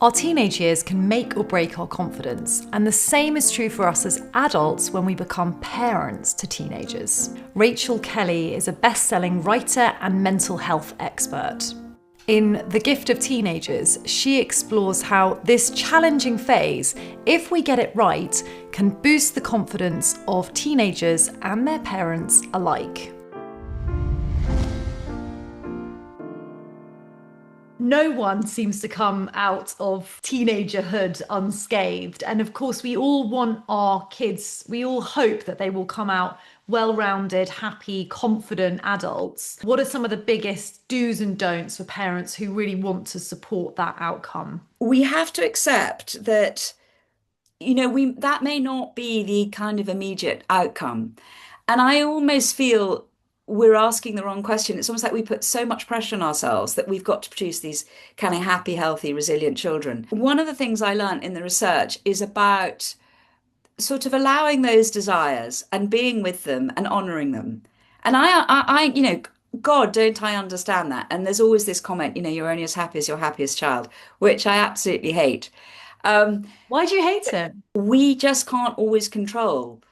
Our teenage years can make or break our confidence, and the same is true for us as adults when we become parents to teenagers. Rachel Kelly is a best-selling writer and mental health expert. In The Gift of Teenagers, she explores how this challenging phase, if we get it right, can boost the confidence of teenagers and their parents alike. No one seems to come out of teenagerhood unscathed. And of course, we all want our kids, we all hope that they will come out well-rounded, happy, confident adults. What are some of the biggest do's and don'ts for parents who really want to support that outcome? We have to accept that, we that may not be the kind of immediate outcome. And I almost feel we're asking the wrong question. It's almost like we put so much pressure on ourselves that we've got to produce these kind of happy, healthy, resilient children. One of the things I learned in the research is about sort of allowing those desires and being with them and honoring them. And God, don't I understand that? And there's always this comment, you're only as happy as your happiest child, which I absolutely hate. Um, Why do you hate it? we just can't always control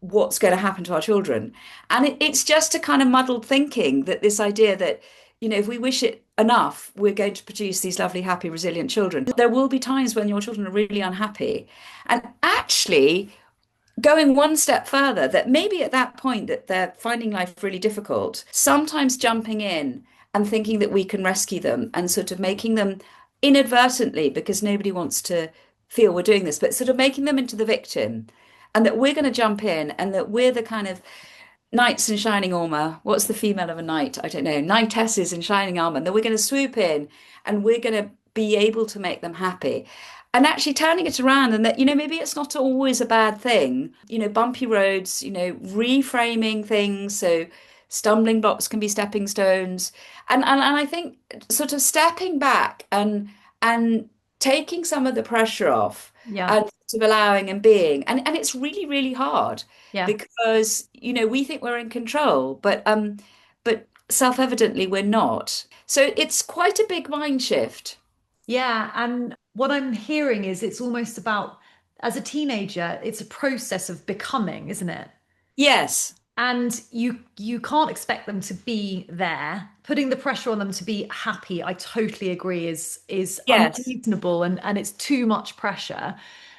what's going to happen to our children. And it's just a kind of muddled thinking that this idea that, if we wish it enough, we're going to produce these lovely, happy, resilient children. There will be times when your children are really unhappy. And actually, going one step further, that maybe at that point that they're finding life really difficult, sometimes jumping in and thinking that we can rescue them and sort of making them inadvertently, because nobody wants to feel we're doing this, but sort of making them into the victim and that we're going to jump in and that we're the kind of knights in shining armor. What's the female of a knight? I don't know. Knightesses in shining armor. And that we're going to swoop in and we're going to be able to make them happy. And actually turning it around and that, maybe it's not always a bad thing. Bumpy roads, reframing things. So stumbling blocks can be stepping stones. And I think sort of stepping back and taking some of the pressure off Yeah. and sort of allowing and being. And it's really, really hard Yeah. because, we think we're in control, but self-evidently we're not. So it's quite a big mind shift. Yeah. And what I'm hearing is it's almost about, as a teenager, it's a process of becoming, isn't it? Yes. And you can't expect them to be there. Putting the pressure on them to be happy, I totally agree, is Yes. unreasonable and it's too much pressure.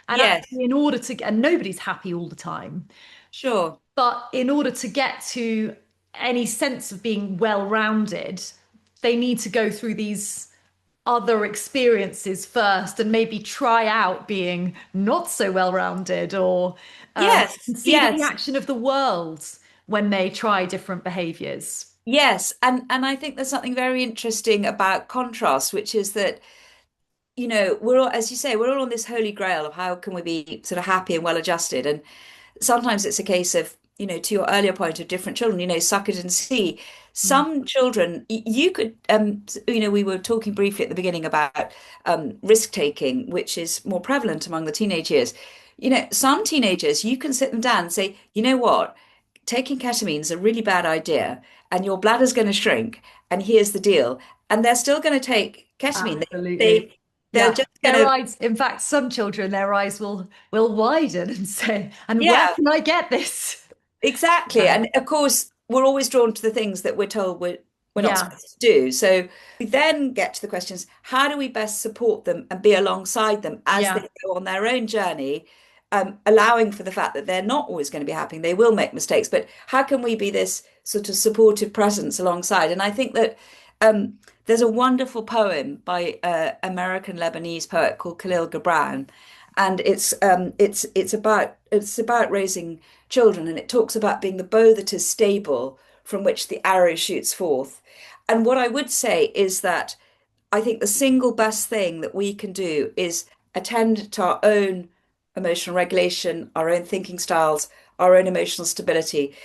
And Yes. actually, in order to get, and nobody's happy all the time, Sure. but in order to get to any sense of being well-rounded, they need to go through these other experiences first and maybe try out being not so well-rounded or Yes. see the Yes. reaction of the world when they try different behaviors. Yes. And I think there's something very interesting about contrast, which is that we're all, as you say, we're all on this holy grail of how can we be sort of happy and well adjusted. And sometimes it's a case of, to your earlier point of different children, suck it and see. Mm. Some children, you could, we were talking briefly at the beginning about risk taking, which is more prevalent among the teenage years. Some teenagers, you can sit them down and say, you know what, taking ketamine is a really bad idea, and your bladder's going to shrink, and here's the deal. And they're still going to take ketamine. Absolutely. They're Yeah. just going Their to, eyes, in fact, some children, their eyes will widen and say, and where yeah. can I get this? Exactly. Yeah. And of course, we're always drawn to the things that we're told we're not Yeah. supposed to do. So we then get to the questions, how do we best support them and be alongside them as they Yeah. go on their own journey, allowing for the fact that they're not always going to be happy, they will make mistakes, but how can we be this sort of supportive presence alongside? And I think that there's a wonderful poem by American Lebanese poet called Khalil Gibran, and it's about raising children, and it talks about being the bow that is stable from which the arrow shoots forth. And what I would say is that I think the single best thing that we can do is attend to our own emotional regulation, our own thinking styles, our own emotional stability.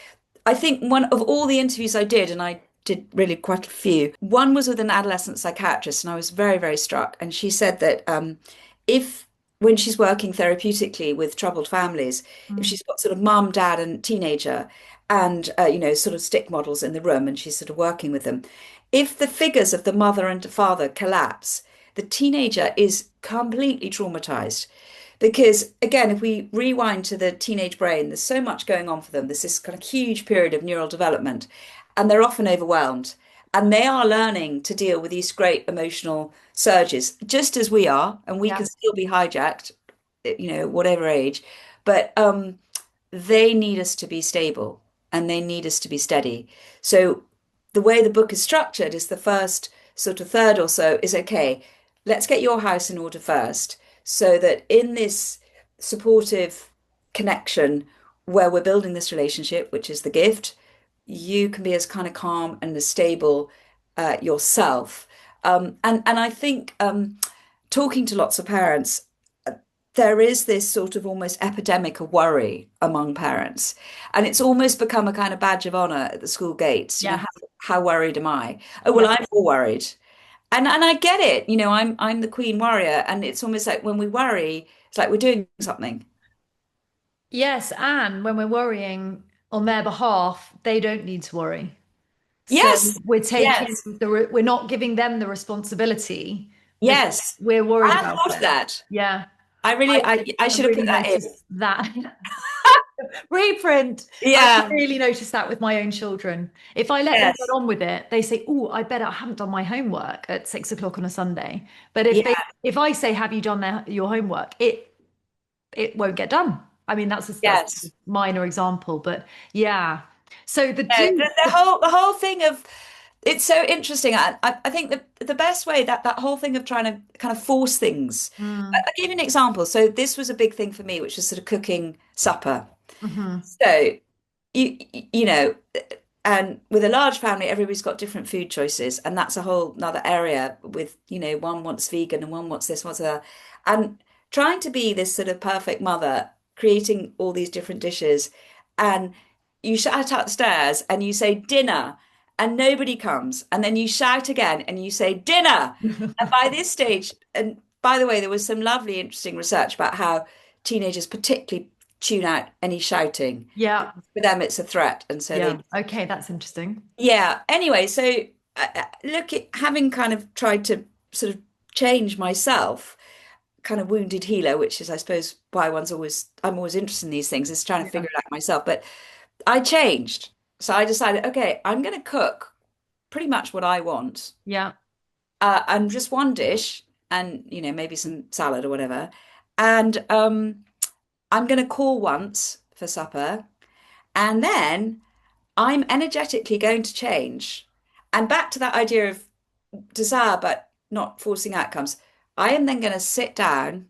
I think one of all the interviews I did, and I did really quite a few, one was with an adolescent psychiatrist, and I was very, very struck. And she said that if when she's working therapeutically with troubled families, if Mm. she's got sort of mum, dad, and teenager, and sort of stick models in the room, and she's sort of working with them, if the figures of the mother and father collapse, the teenager is completely traumatized. Because again, if we rewind to the teenage brain, there's so much going on for them. There's this kind of huge period of neural development, and they're often overwhelmed. And they are learning to deal with these great emotional surges, just as we are, and we Yeah. can still be hijacked, whatever age. But they need us to be stable and they need us to be steady. So the way the book is structured is the first sort of third or so is okay, let's get your house in order first, so that in this supportive connection where we're building this relationship, which is the gift, you can be as kind of calm and as stable yourself. And I think talking to lots of parents, there is this sort of almost epidemic of worry among parents. And it's almost become a kind of badge of honor at the school gates. Yeah. How worried am I? Oh, well, Yeah. I'm all worried. And I get it. I'm the queen warrior. And it's almost like when we worry, it's like we're doing something. Yes, and when we're worrying on their behalf, they don't need to worry. So Yes. Yes. we're not giving them the responsibility because Yes. we're I worried hadn't about thought of it. that. Yeah, I I I should have put really that in. noticed that. Reprint. I Yeah. really noticed that with my own children. If I let them get Yes. on with it, they say, "Oh, I haven't done my homework at 6 o'clock on a Sunday." But Yeah. if I say, "Have you done your homework?" it won't get done. I mean, that's a Yes. minor example, but yeah. So the No, do the whole thing of it's so interesting. I think the best way that whole thing of trying to kind of force things. Mm, I'll give you an example. So this was a big thing for me, which was sort of cooking supper. hmm. So you know, and with a large family, everybody's got different food choices, and that's a whole another area with, one wants vegan and one wants this, wants that. And trying to be this sort of perfect mother, creating all these different dishes, and you shout upstairs and you say dinner, and nobody comes, and then you shout again and you say dinner. And by this stage, and by the way, there was some lovely, interesting research about how teenagers particularly tune out any shouting. Yeah, For them, it's a threat, and so yeah. they, Okay, that's interesting. yeah. Anyway, so look, having kind of tried to sort of change myself, kind of wounded healer, which is, I suppose, why I'm always interested in these things, is trying to Yeah. figure it out myself. But I changed, so I decided, okay, I'm going to cook pretty much what I want, Yeah. and just one dish, and maybe some salad or whatever, and I'm going to call once for supper, and then I'm energetically going to change. And back to that idea of desire, but not forcing outcomes. I am then going to sit down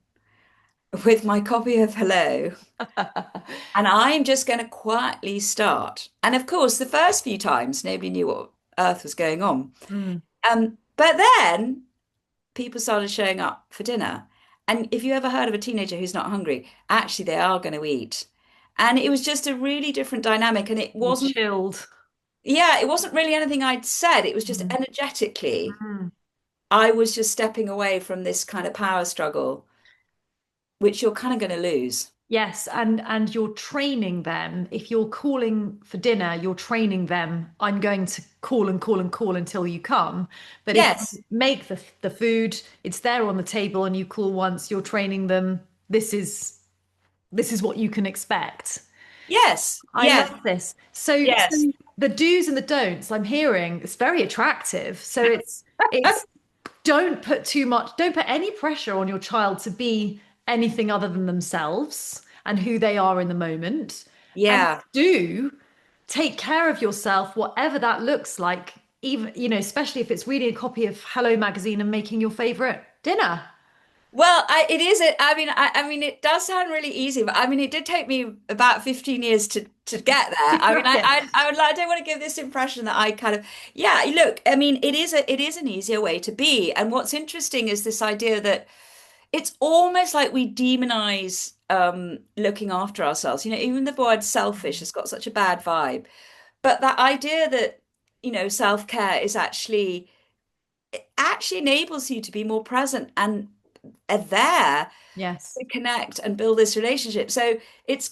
with my copy of Hello and I'm just going to quietly start. And of course, the first few times, nobody knew what earth was going on. Mm. But then people started showing up for dinner. And if you ever heard of a teenager who's not hungry, actually, they are going to eat. And it was just a really different dynamic. And it You wasn't chilled. Yeah, it wasn't really anything I'd said. It was just Mm. energetically, Mm. I was just stepping away from this kind of power struggle, which you're kind of going to lose. Yes, and you're training them. If you're calling for dinner, you're training them. I'm going to call and call and call until you come. But if Yes, you make the food, it's there on the table, and you call once, you're training them. This is what you can expect. yes, I yes, love this. So yes, the do's and the don'ts I'm hearing, it's very attractive. So it's don't put any pressure on your child to be anything other than themselves and who they are in the moment. And yeah. do take care of yourself, whatever that looks like, even, especially if it's reading a copy of Hello magazine and making your favorite dinner. Well, it is. I mean, it does sound really easy, but I mean, it did take me about 15 years to get there. To I mean, crack it. I don't want to give this impression that I kind of, yeah. Look, I mean, it is an easier way to be. And what's interesting is this idea that it's almost like we demonize looking after ourselves. Even the word selfish has got such a bad vibe. But that idea that, self-care is actually enables you to be more present and are there Yes. to connect and build this relationship. So it's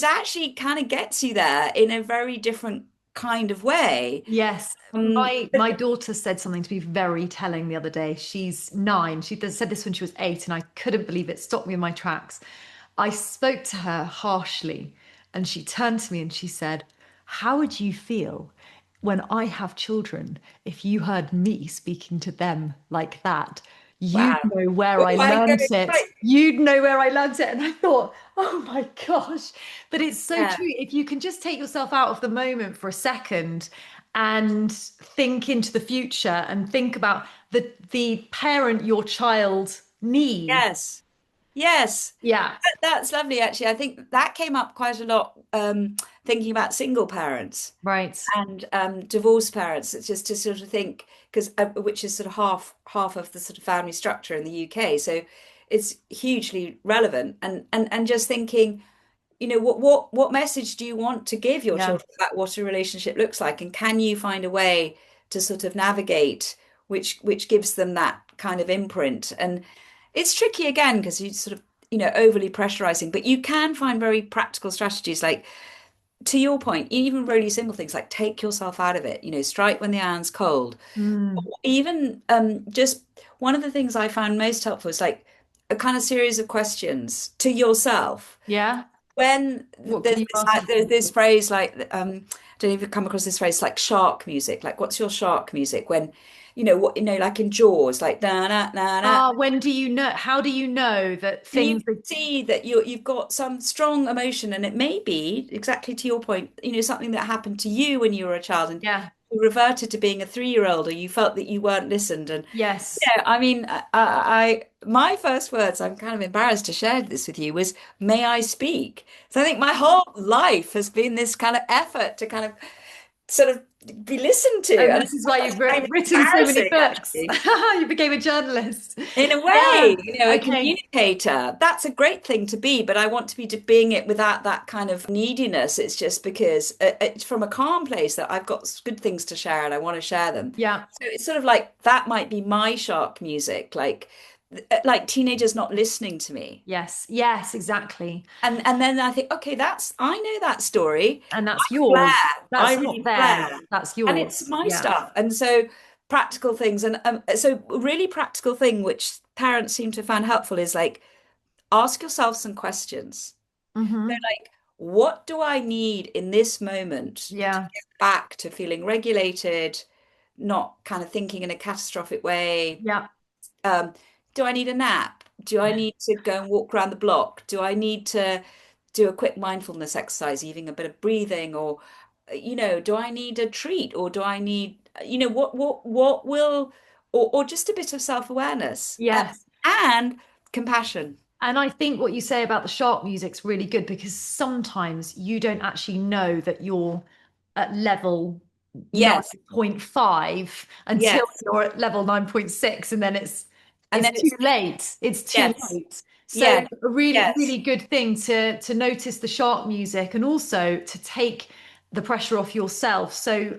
actually kind of gets you there in a very different kind of way. Yes. My daughter said something to me very telling the other day. She's 9. She said this when she was 8, and I couldn't believe it. Stopped me in my tracks. I spoke to her harshly, and she turned to me and she said, "How would you feel when I have children if you heard me speaking to them like that? You'd Wow. know where I Oh my learnt goodness. it. Right. You'd know where I learnt it." And I thought, oh my gosh. But it's so Yeah. true. If you can just take yourself out of the moment for a second and think into the future and think about the parent your child needs. Yes. Yes. Yeah, That's lovely, actually. I think that came up quite a lot, thinking about single parents right. and divorced parents. It's just to sort of think, because which is sort of half of the sort of family structure in the UK. So it's hugely relevant. And just thinking, what message do you want to give your Yeah. children about what a relationship looks like, and can you find a way to sort of navigate which gives them that kind of imprint? And it's tricky again because you sort of overly pressurizing, but you can find very practical strategies, like to your point, even really simple things like take yourself out of it, strike when the iron's cold. Mm. Even just one of the things I found most helpful is like a kind of series of questions to yourself Yeah. when What can you ask there's yourself? this phrase like I don't know if you've come across this phrase like shark music, like what's your shark music, when like in Jaws, like na na na na, When do you know? How do you know that and you things are, see that you've got some strong emotion, and it may be exactly to your point, something that happened to you when you were a child, and yeah, you reverted to being a 3-year old, or you felt that you weren't listened. And yes. yeah, I mean, my first words, I'm kind of embarrassed to share this with you, was "May I speak?" So I think my whole life has been this kind of effort to kind of sort of be listened to, And and this is why it's you've kind of written so many embarrassing books. actually. You became a journalist. In a Yeah. way, a Okay. communicator. That's a great thing to be, but I want to be being it without that kind of neediness. It's just because it's from a calm place that I've got good things to share and I want to share them. Yeah. So it's sort of like that might be my shark music, like teenagers not listening to me. Yes. Yes, exactly. And then I think, okay, I know that story. And I that's yours. flare. I That's not really theirs. flare. That's And it's yours. my Yeah. stuff. And so practical things. And so really practical thing, which parents seem to find helpful, is like ask yourself some questions. So Hmm. like, what do I need in this moment to Yeah. get back to feeling regulated, not kind of thinking in a catastrophic way? Yeah. Um, do I need a nap? Do I need to go and walk around the block? Do I need to do a quick mindfulness exercise, even a bit of breathing? Or, do I need a treat? Or do I need, what will, or just a bit of self-awareness, Yes. and compassion. And I think what you say about the sharp music's really good because sometimes you don't actually know that you're at level Yes, 9.5 until yes. you're at level 9.6, and then it's And it's then too it's, late. It's too yes, late. So yes, a really, yes, really good thing to notice the sharp music and also to take the pressure off yourself. So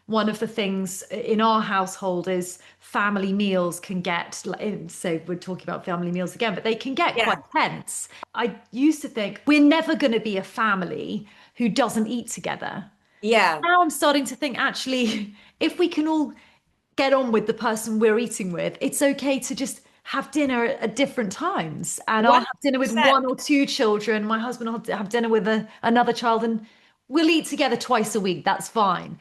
one of the things in our household is family meals can get so we're talking about family meals again, but they can get yeah, quite tense. I used to think we're never going to be a family who doesn't eat together. yeah, Now I'm starting to think actually, if we can all get on with the person we're eating with, it's okay to just have dinner at different times. And I'll have dinner with 100%. one or two children. My husband will have dinner with another child, and we'll eat together twice a week. That's fine.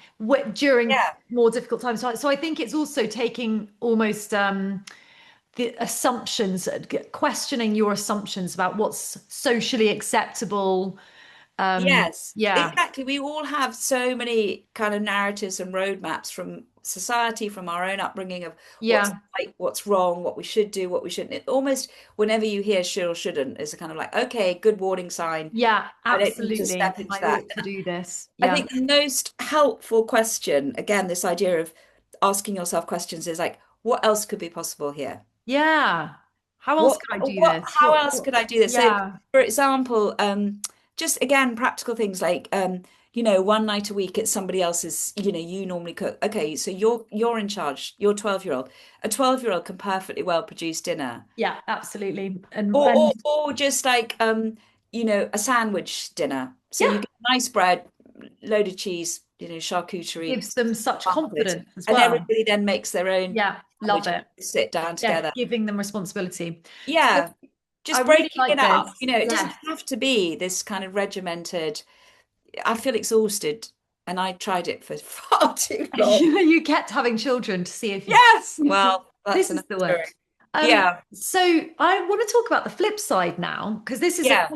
During Yeah. more difficult times. So I think it's also taking almost the assumptions, questioning your assumptions about what's socially acceptable. Yes, Yeah, exactly. We all have so many kind of narratives and roadmaps from society, from our own upbringing, of what's yeah, right, what's wrong, what we should do, what we shouldn't. It almost whenever you hear should or shouldn't is a kind of like, okay, good warning sign. yeah, I don't need to absolutely. step into I that. ought to do this. I Yeah, think the most helpful question, again, this idea of asking yourself questions, is like, what else could be possible here? yeah. How else could I do this? How else could I do this? So, Yeah, for example, just again, practical things like, one night a week at somebody else's, you normally cook. Okay, so you're in charge, you're 12-year-old. A 12-year-old can perfectly well produce dinner. yeah, absolutely. And Or just like, a sandwich dinner. So yeah, you get nice bread, loaded cheese, charcuterie Gives them such basket, confidence as and well. everybody then makes their own Yeah, love sandwich it. and sit down Yeah, together. giving them responsibility. So Yeah, I just really breaking like it up. this. It doesn't Yeah. have to be this kind of regimented. I feel exhausted, and I tried it for far too long. You kept having children to see if you Yes, well, that's this is another the way. story. Yeah, So I want to talk about the flip side now, because yeah,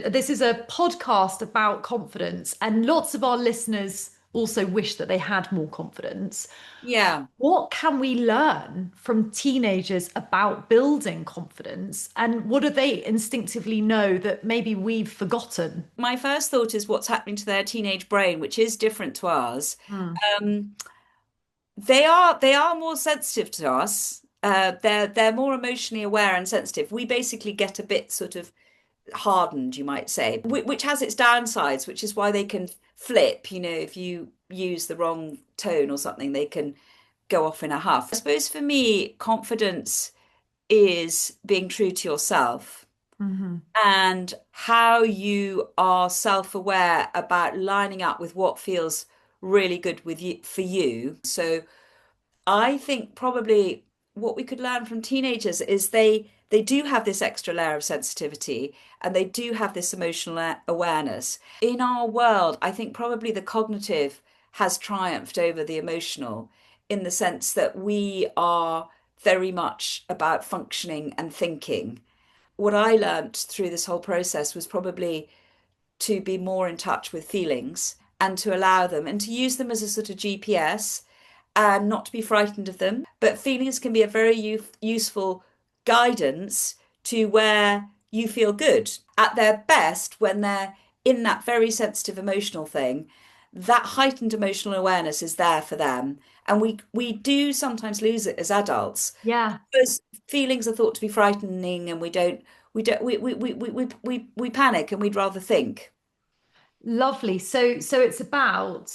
this is a podcast about confidence, and lots of our listeners also wish that they had more confidence. yeah. What can we learn from teenagers about building confidence, and what do they instinctively know that maybe we've forgotten? My first thought is what's happening to their teenage brain, which is different to ours. Mm. Um, they are more sensitive to us. They're more emotionally aware and sensitive. We basically get a bit sort of hardened, you might say, which has its downsides, which is why they can flip. If you use the wrong tone or something, they can go off in a huff. I suppose for me, confidence is being true to yourself Hmm. and how you are self-aware about lining up with what feels really good with you for you. So I think probably what we could learn from teenagers is they do have this extra layer of sensitivity and they do have this emotional awareness. In our world, I think probably the cognitive has triumphed over the emotional in the sense that we are very much about functioning and thinking. What I learnt through this whole process was probably to be more in touch with feelings and to allow them and to use them as a sort of GPS and not to be frightened of them. But feelings can be a very useful guidance to where you feel good at their best when they're in that very sensitive emotional thing. That heightened emotional awareness is there for them. And we do sometimes lose it as adults Yeah. because feelings are thought to be frightening and we panic and we'd rather think. Lovely. So it's about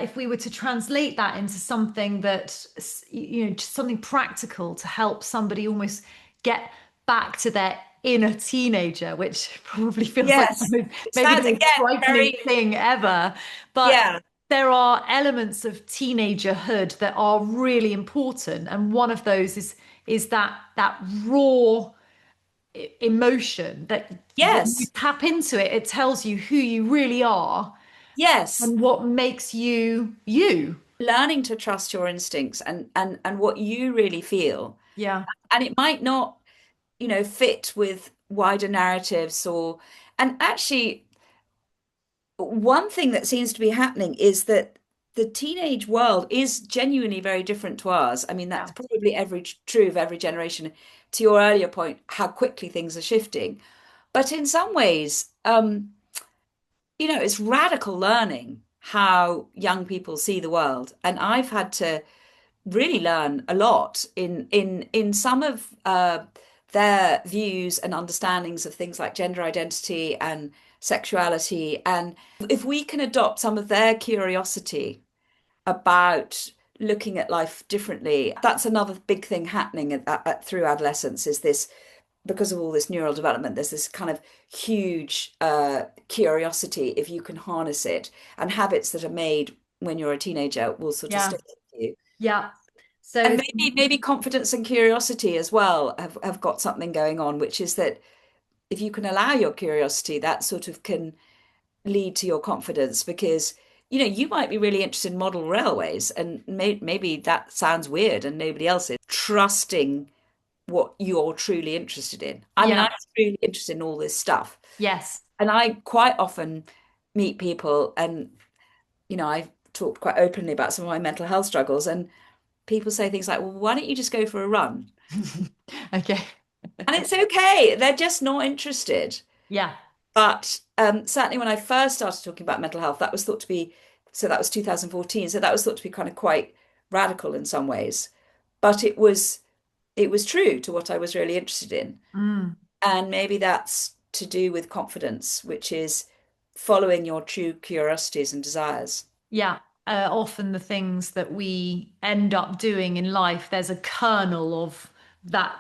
if we were to translate that into something that just something practical to help somebody almost get back to their inner teenager, which probably feels like Yes. It maybe the sounds most again frightening very, thing ever. But yeah. there are elements of teenagerhood that are really important, and one of those is that raw emotion that when you Yes. tap into it, it tells you who you really are Yes. and what makes you you. Learning to trust your instincts and what you really feel. Yeah. And it might not, fit with wider narratives and actually one thing that seems to be happening is that the teenage world is genuinely very different to ours. I mean, Yeah. that's probably true of every generation. To your earlier point, how quickly things are shifting. But in some ways, it's radical learning how young people see the world. And I've had to really learn a lot in some of their views and understandings of things like gender identity and sexuality. And if we can adopt some of their curiosity about looking at life differently, that's another big thing happening through adolescence is this because of all this neural development, there's this kind of huge curiosity if you can harness it, and habits that are made when you're a teenager will sort of Yeah. stick with you. Yeah. So And it's maybe confidence and curiosity as well have got something going on, which is that if you can allow your curiosity, that sort of can lead to your confidence because you might be really interested in model railways and maybe that sounds weird and nobody else is trusting what you're truly interested in. I mean, yeah. I'm really interested in all this stuff. Yes. And I quite often meet people and, I've talked quite openly about some of my mental health struggles and people say things like, well, why don't you just go for a run? Okay. And it's okay. They're just not interested. Yeah. But certainly when I first started talking about mental health, that was thought to be, so that was 2014. So that was thought to be kind of quite radical in some ways. But it was true to what I was really interested in. Mm. And maybe that's to do with confidence, which is following your true curiosities and desires. Yeah. Often the things that we end up doing in life, there's a kernel of that.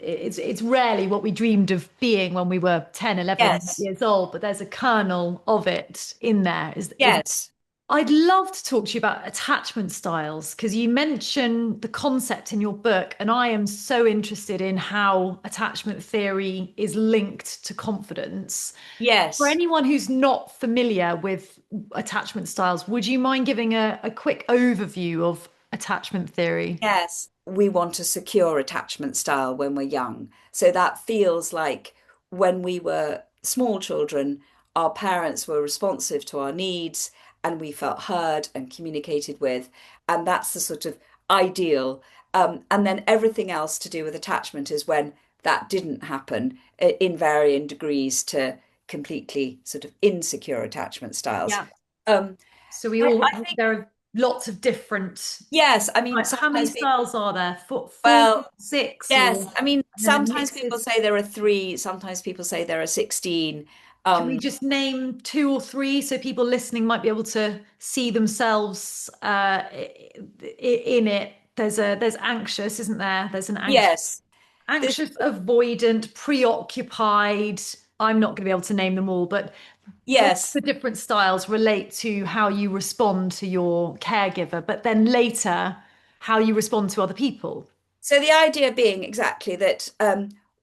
It's rarely what we dreamed of being when we were 10, 11 Yes, years old, but there's a kernel of it in there. Is yes. I'd love to talk to you about attachment styles because you mention the concept in your book, and I am so interested in how attachment theory is linked to confidence. For Yes. anyone who's not familiar with attachment styles, would you mind giving a quick overview of attachment theory? Yes, we want a secure attachment style when we're young. So that feels like when we were small children, our parents were responsive to our needs and we felt heard and communicated with. And that's the sort of ideal. And then everything else to do with attachment is when that didn't happen in varying degrees to completely sort of insecure attachment styles. Yeah. Um, So we I all, think, there are lots of different, yes, I mean, like, how many sometimes styles are there? Four, well, six, yes, or, I mean, and then the sometimes people mixes. say there are three, sometimes people say there are 16. Can we Um, just name two or three so people listening might be able to see themselves in it? There's anxious, isn't there? There's an yes, this, anxious, avoidant, preoccupied. I'm not going to be able to name them all, but all yes. the different styles relate to how you respond to your caregiver, but then later how you respond to other people. So the idea being exactly that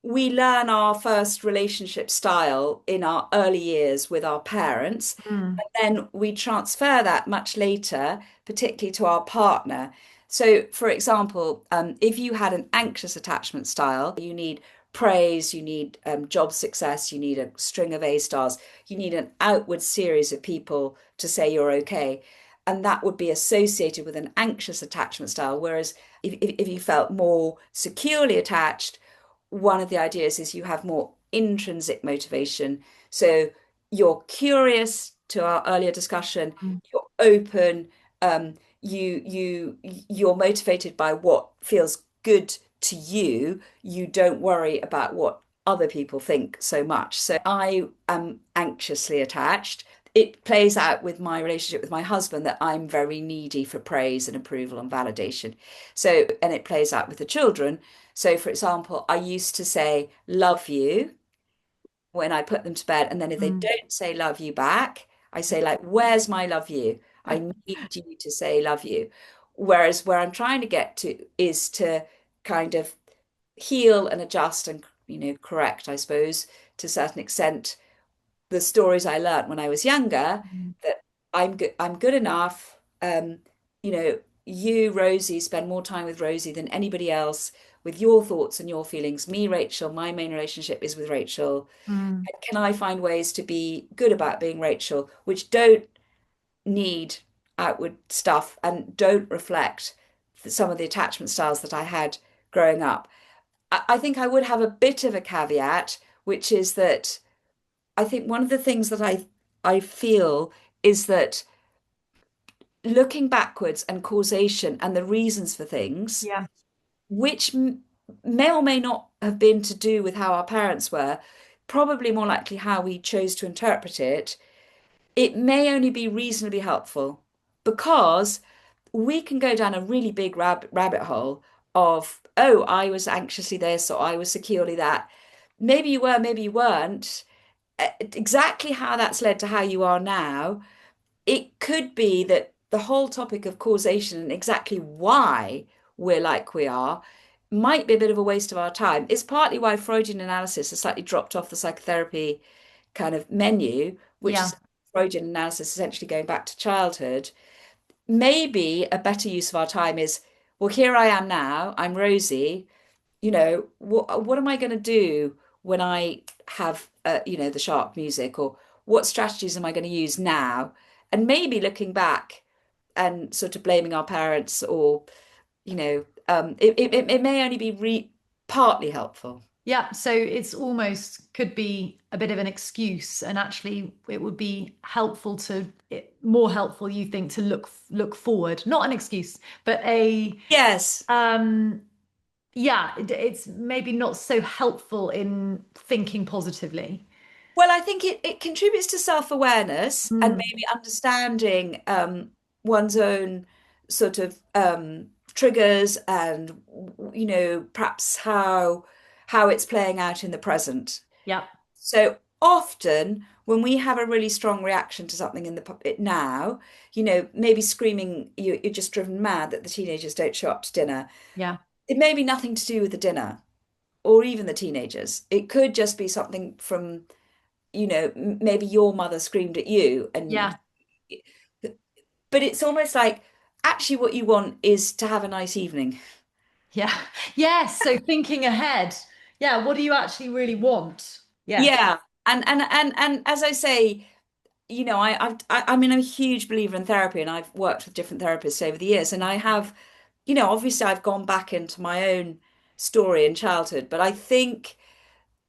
we learn our first relationship style in our early years with our parents, Mm, and then we transfer that much later, particularly to our partner. So, for example, if you had an anxious attachment style, you need praise, you need job success, you need a string of A stars, you need an outward series of people to say you're okay. And that would be associated with an anxious attachment style. Whereas if you felt more securely attached, one of the ideas is you have more intrinsic motivation. So you're curious to our earlier discussion, mm, you're open, you're motivated by what feels good to you. You don't worry about what other people think so much. So I am anxiously attached. It plays out with my relationship with my husband that I'm very needy for praise and approval and validation. So, and it plays out with the children. So, for example, I used to say, love you when I put them to bed. And then if they mm. don't say love you back, I say, like, where's my love you? I need you to say love you. Whereas where I'm trying to get to is to kind of heal and adjust and, correct, I suppose, to a certain extent, the stories I learnt when I was younger Mm. that I'm good enough. You know, you, Rosie, spend more time with Rosie than anybody else with your thoughts and your feelings. Me, Rachel, my main relationship is with Rachel. Mm. And can I find ways to be good about being Rachel, which don't need outward stuff and don't reflect some of the attachment styles that I had growing up? I think I would have a bit of a caveat, which is that I think one of the things that I feel is that looking backwards and causation and the reasons for things, Yeah. which may or may not have been to do with how our parents were, probably more likely how we chose to interpret it, it may only be reasonably helpful because we can go down a really big rabbit hole of, oh, I was anxiously this or I was securely that. Maybe you were, maybe you weren't. Exactly how that's led to how you are now, it could be that the whole topic of causation and exactly why we're like we are might be a bit of a waste of our time. It's partly why Freudian analysis has slightly dropped off the psychotherapy kind of menu, which Yeah. is Freudian analysis essentially going back to childhood. Maybe a better use of our time is, well, here I am now, I'm Rosie, what am I going to do when I have the sharp music, or what strategies am I going to use now? And maybe looking back and sort of blaming our parents, or it may only be partly helpful. Yeah, so it's almost could be a bit of an excuse, and actually it would be helpful more helpful, you think, to look forward. Not an excuse, but a Yes. um yeah, it's maybe not so helpful in thinking positively. Well, I think it contributes to self-awareness and Mm, maybe understanding one's own sort of triggers and perhaps how it's playing out in the present. yeah. So often when we have a really strong reaction to something in the now, maybe screaming, you're just driven mad that the teenagers don't show up to dinner. Yeah. It may be nothing to do with the dinner or even the teenagers. It could just be something from, maybe your mother screamed at you, and Yeah. but it's almost like actually what you want is to have a nice evening. Yeah. Yes. So thinking ahead. Yeah. What do you actually really want? Yes. Yeah. And as I say, I mean, I'm a huge believer in therapy, and I've worked with different therapists over the years, and I have, obviously I've gone back into my own story in childhood, but I think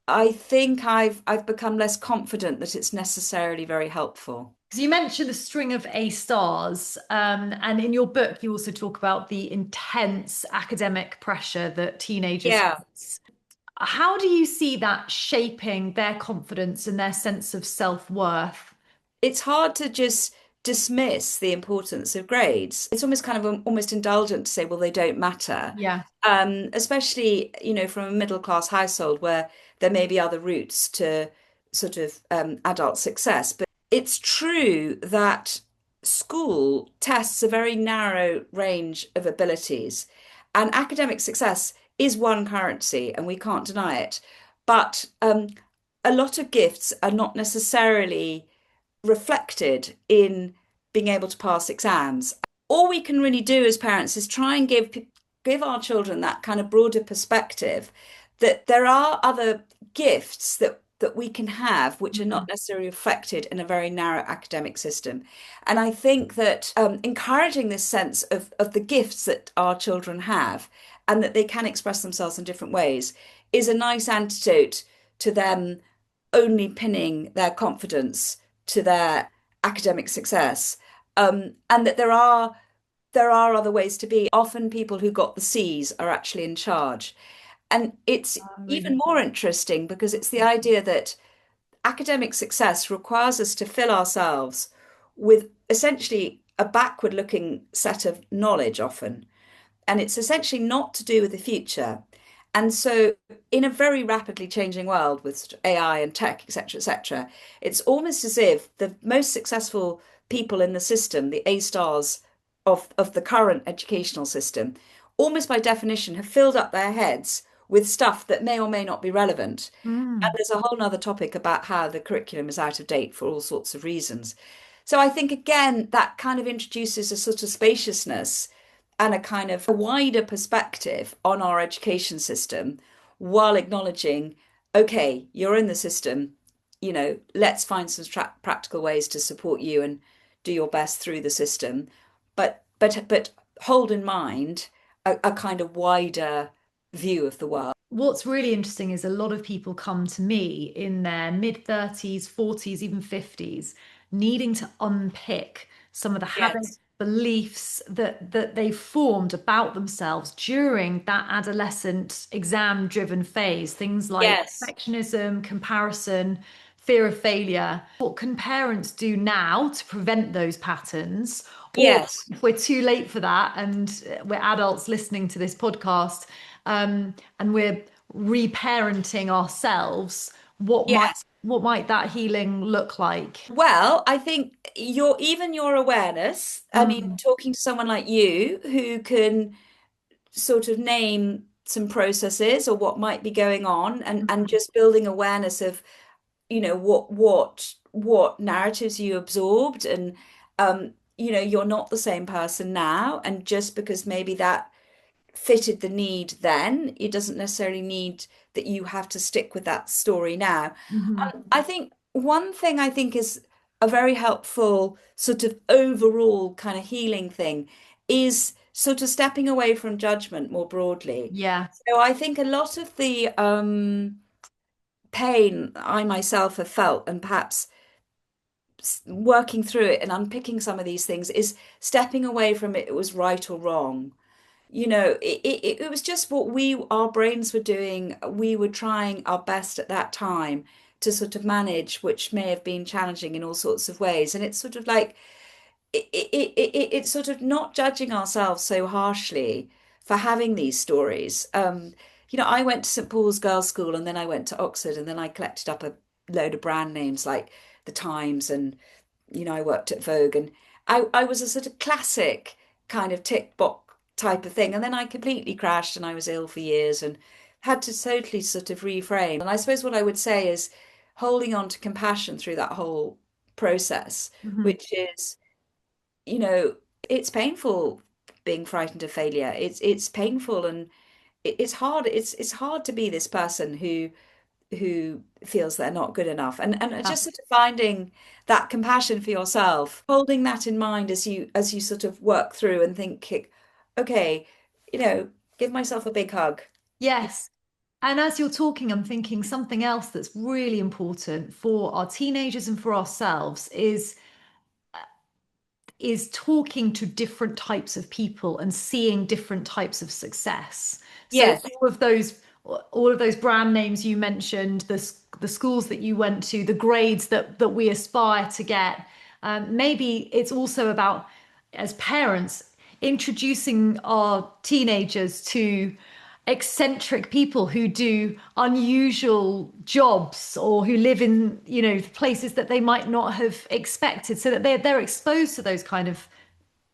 I've become less confident that it's necessarily very helpful. Because you mentioned the string of A stars, and in your book, you also talk about the intense academic pressure that teenagers Yeah. face. How do you see that shaping their confidence and their sense of self-worth? It's hard to just dismiss the importance of grades. It's almost kind of almost indulgent to say, well, they don't matter. Yeah. Especially, from a middle class household where there may be other routes to sort of adult success. But it's true that school tests a very narrow range of abilities, and academic success is one currency, and we can't deny it. But a lot of gifts are not necessarily reflected in being able to pass exams. All we can really do as parents is try and give our children that kind of broader perspective that there are other gifts that we can have which are not Mhm. necessarily reflected in a very narrow academic system. And I think that encouraging this sense of the gifts that our children have and that they can express themselves in different ways is a nice antidote to them only pinning their confidence to their academic success, and that there are other ways to be. Often people who got the C's are actually in charge. And it's even Really? more interesting because it's the idea that academic success requires us to fill ourselves with essentially a backward looking set of knowledge often. And it's essentially not to do with the future. And so, in a very rapidly changing world with AI and tech, etc., it's almost as if the most successful people in the system, the A stars of the current educational system, almost by definition, have filled up their heads with stuff that may or may not be relevant. And Mm. there's a whole nother topic about how the curriculum is out of date for all sorts of reasons. So I think again that kind of introduces a sort of spaciousness and a kind of a wider perspective on our education system while acknowledging, okay, you're in the system, let's find some practical ways to support you and do your best through the system. But hold in mind a kind of wider view of the world. What's really interesting is a lot of people come to me in their mid 30s, 40s, even 50s, needing to unpick some of the habits, Yes. beliefs that they formed about themselves during that adolescent exam-driven phase. Things like Yes. perfectionism, comparison, fear of failure. What can parents do now to prevent those patterns? Or Yes. if we're too late for that and we're adults listening to this podcast, and we're reparenting ourselves, what might Yes. what might that healing look like? Well, I think your awareness, I mean, Mm, talking to someone like you who can sort of name some processes or what might be going on, and mhm, just building awareness of, what narratives you absorbed, and you're not the same person now, and just because maybe that fitted the need then, it doesn't necessarily need that you have to stick with that story now. mhm. I think one thing I think is a very helpful sort of overall kind of healing thing is sort of stepping away from judgment more broadly. Yeah. So I think a lot of the pain I myself have felt, and perhaps working through it and unpicking some of these things, is stepping away from it was right or wrong. It was just what our brains were doing. We were trying our best at that time to sort of manage, which may have been challenging in all sorts of ways. And it's sort of like it's sort of not judging ourselves so harshly for having these stories. I went to St Paul's Girls' School, and then I went to Oxford, and then I collected up load of brand names like the Times, and I worked at Vogue, and I was a sort of classic kind of tick box type of thing. And then I completely crashed and I was ill for years and had to totally sort of reframe. And I suppose what I would say is holding on to compassion through that whole process, Mhm. which is, you know, it's painful being frightened of failure. It's painful, and it's hard. It's hard to be this person who feels they're not good enough, and Yeah. just sort of finding that compassion for yourself, holding that in mind as you sort of work through and think, okay, give myself a big hug. Yes. And as you're talking, I'm thinking something else that's really important for our teenagers and for ourselves is talking to different types of people and seeing different types of success. So Yes. all of those brand names you mentioned, the schools that you went to, the grades that we aspire to get. Maybe it's also about, as parents, introducing our teenagers to eccentric people who do unusual jobs or who live in, places that they might not have expected, so that they're exposed to those kind of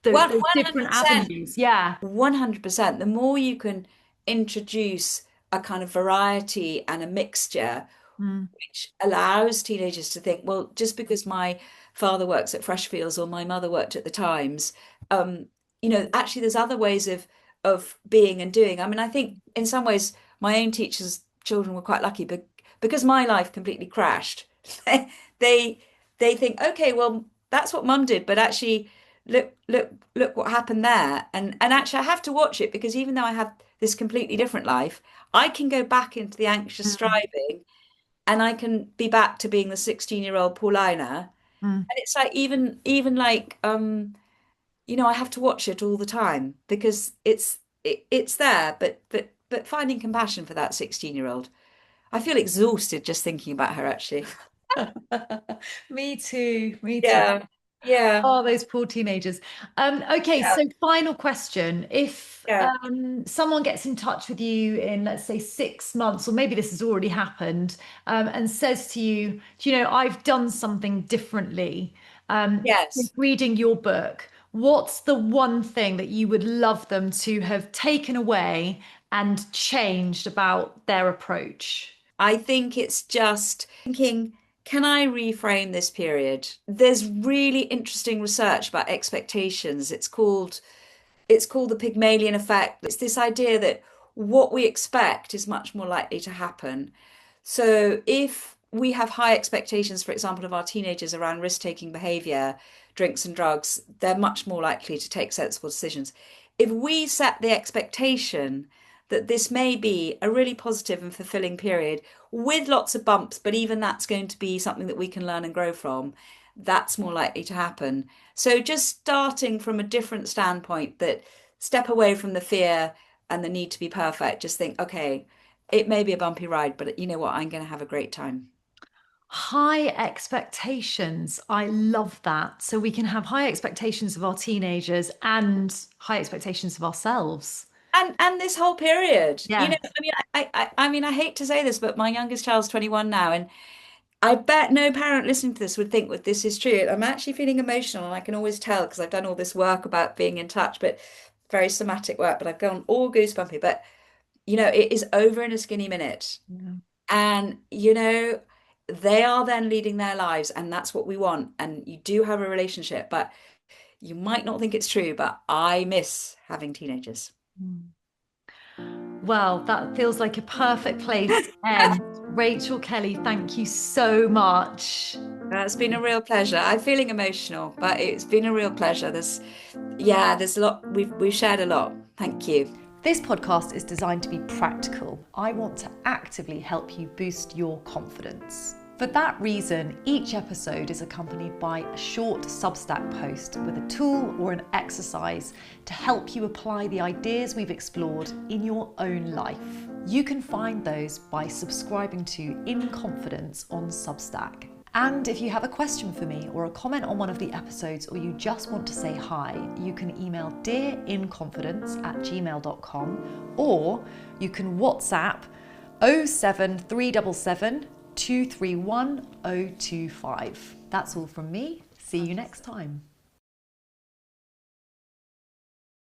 those, One those different 100%. avenues. Yeah. 100%. The more you can introduce a kind of variety and a mixture, Mm. which allows teenagers to think, well, just because my father works at Freshfields or my mother worked at the Times, um, actually there's other ways of being and doing. I mean, I think in some ways my own teachers' children were quite lucky, but because my life completely crashed, they they think, okay, well, that's what mum did, but actually look what happened there. And actually I have to watch it, because even though I have this completely different life, I can go back into the anxious Mm. striving, and I can be back to being the 16-year-old Paulina. Mm. And it's like even like I have to watch it all the time, because it's there, but finding compassion for that 16-year-old. I feel exhausted just thinking about her, actually. Me too. Me too. Yeah. Yeah. Oh, those poor teenagers. Okay, Yeah. so final question. If Yeah. someone gets in touch with you in, let's say, 6 months, or maybe this has already happened, and says to you, do you know, I've done something differently, since Yes. reading your book, what's the one thing that you would love them to have taken away and changed about their approach? I think it's just thinking, can I reframe this period? There's really interesting research about expectations. It's called the Pygmalion effect. It's this idea that what we expect is much more likely to happen. So if we have high expectations, for example, of our teenagers around risk-taking behavior, drinks and drugs, they're much more likely to take sensible decisions. If we set the expectation that this may be a really positive and fulfilling period with lots of bumps, but even that's going to be something that we can learn and grow from, that's more likely to happen. So just starting from a different standpoint, that step away from the fear and the need to be perfect, just think, okay, it may be a bumpy ride, but you know what? I'm going to have a great time. High expectations. I love that. So we can have high expectations of our teenagers and high expectations of ourselves. And this whole period, Yeah. I mean, I hate to say this, but my youngest child's 21 now, and I bet no parent listening to this would think that this is true. I'm actually feeling emotional, and I can always tell because I've done all this work about being in touch, but very somatic work, but I've gone all goosebumpy. But it is over in a skinny minute. Yeah. And they are then leading their lives, and that's what we want. And you do have a relationship, but you might not think it's true, but I miss having teenagers. Well, that feels like a perfect place to end. Rachel Kelly, thank you so much. It's been a real pleasure. I'm feeling emotional, but it's been a real pleasure. There's a lot. We've shared a lot. Thank you. This podcast is designed to be practical. I want to actively help you boost your confidence. For that reason, each episode is accompanied by a short Substack post with a tool or an exercise to help you apply the ideas we've explored in your own life. You can find those by subscribing to In Confidence on Substack. And if you have a question for me or a comment on one of the episodes, or you just want to say hi, you can email dearinconfidence@gmail.com, or you can WhatsApp 07377 231025. That's all from me. See you next time.